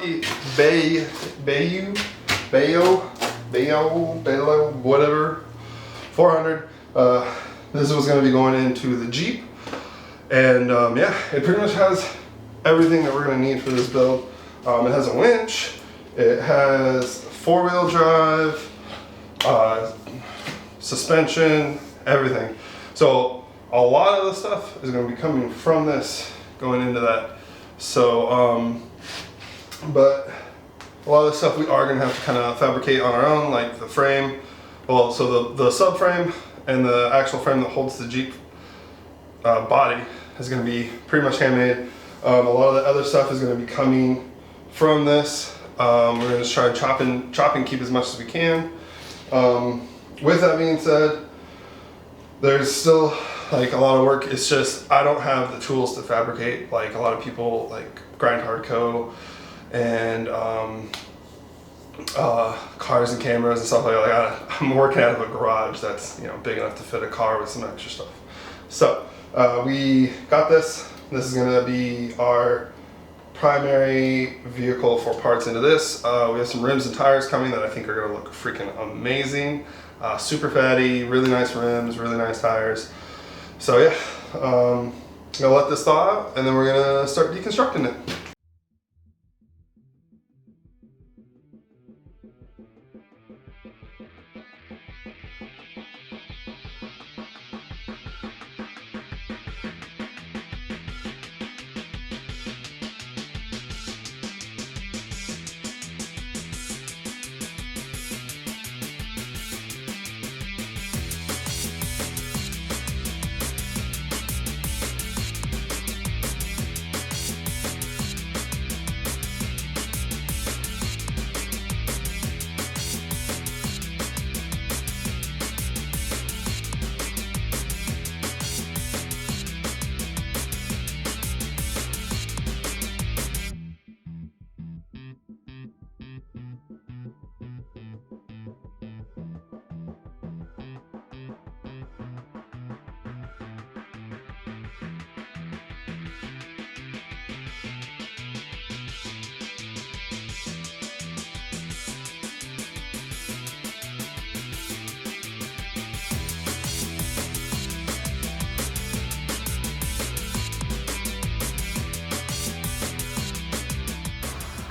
Kawasaki bayou, whatever, 400. This was going to be going into the Jeep, and yeah, it pretty much has everything that we're going to need for this build. It has a winch, it has 4-wheel drive, suspension, everything. So a lot of the stuff is going to be coming from this, going into that. So, but a lot of the stuff we are going to have to kind of fabricate on our own, like the frame. Well, so the subframe and the actual frame that holds the Jeep body is going to be pretty much handmade. A lot of the other stuff is going to be coming from this. We're going to just try and chop and keep as much as we can. With that being said, there's still like a lot of work. It's just I don't have the tools to fabricate like a lot of people, like grind hardco and cars and cameras and stuff like that. I'm working out of a garage that's, you know, big enough to fit a car with some extra stuff. So we got this. This is gonna be our primary vehicle for parts into this. We have some rims and tires coming that I think are gonna look freaking amazing. Super fatty, really nice rims, really nice tires. So yeah, I'm gonna let this thaw out and then we're gonna start deconstructing it.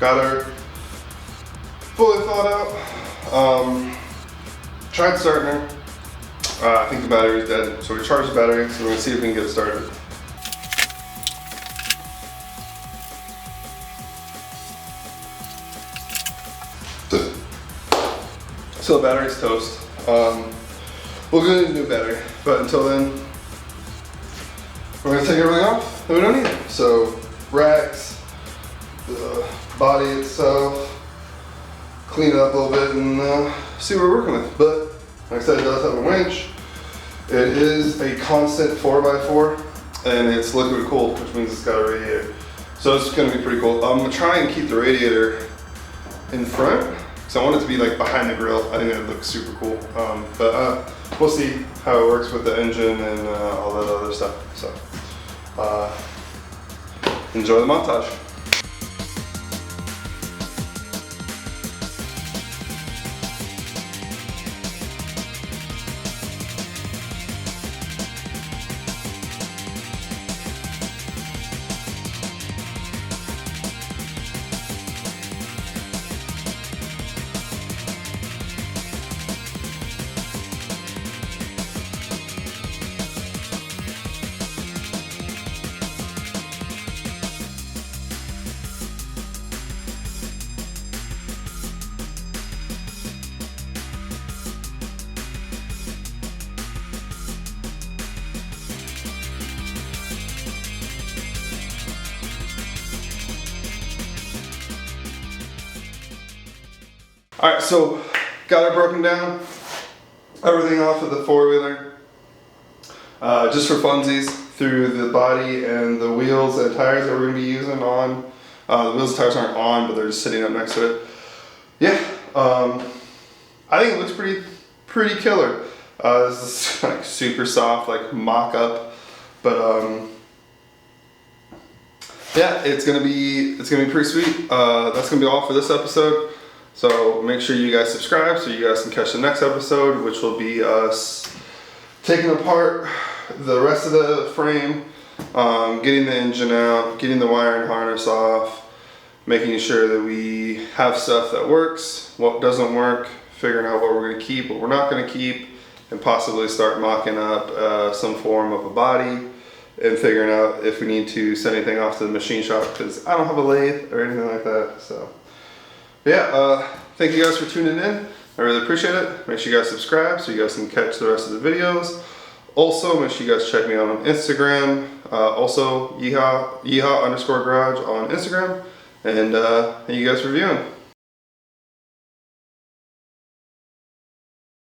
Got her fully thawed out. Tried starting her. I think the battery's dead, so we charged the battery, so we're gonna see if we can get it started. So the battery's toast. We'll get a new battery, but until then, we're gonna take everything off that we don't need. So racks, the body itself, clean it up a little bit and see what we're working with. But like I said, it does have a winch. It is a constant 4x4 and it's liquid cooled, which means it's got a radiator. So it's gonna be pretty cool. I'm gonna try and keep the radiator in front because I want it to be like behind the grill. I think it looks super cool. But we'll see how it works with the engine and all that other stuff. So enjoy the montage. All right, so got it broken down, everything off of the four-wheeler, just for funsies, through the body and the wheels and tires that we're gonna be using on. The wheels and tires aren't on, but they're just sitting up next to it. Yeah, I think it looks pretty killer. This is like super soft, like mock-up, but yeah, it's gonna be pretty sweet. That's gonna be all for this episode. So make sure you guys subscribe so you guys can catch the next episode, which will be us taking apart the rest of the frame, getting the engine out, getting the wiring harness off, making sure that we have stuff that works, what doesn't work, figuring out what we're going to keep, what we're not going to keep, and possibly start mocking up some form of a body and figuring out if we need to send anything off to the machine shop, because I don't have a lathe or anything like that. So yeah, thank you guys for tuning in. I really appreciate it. Make sure you guys subscribe so you guys can catch the rest of the videos. Also, make sure you guys check me out on Instagram. Also, yeehaw_garage on Instagram. And you guys for viewing.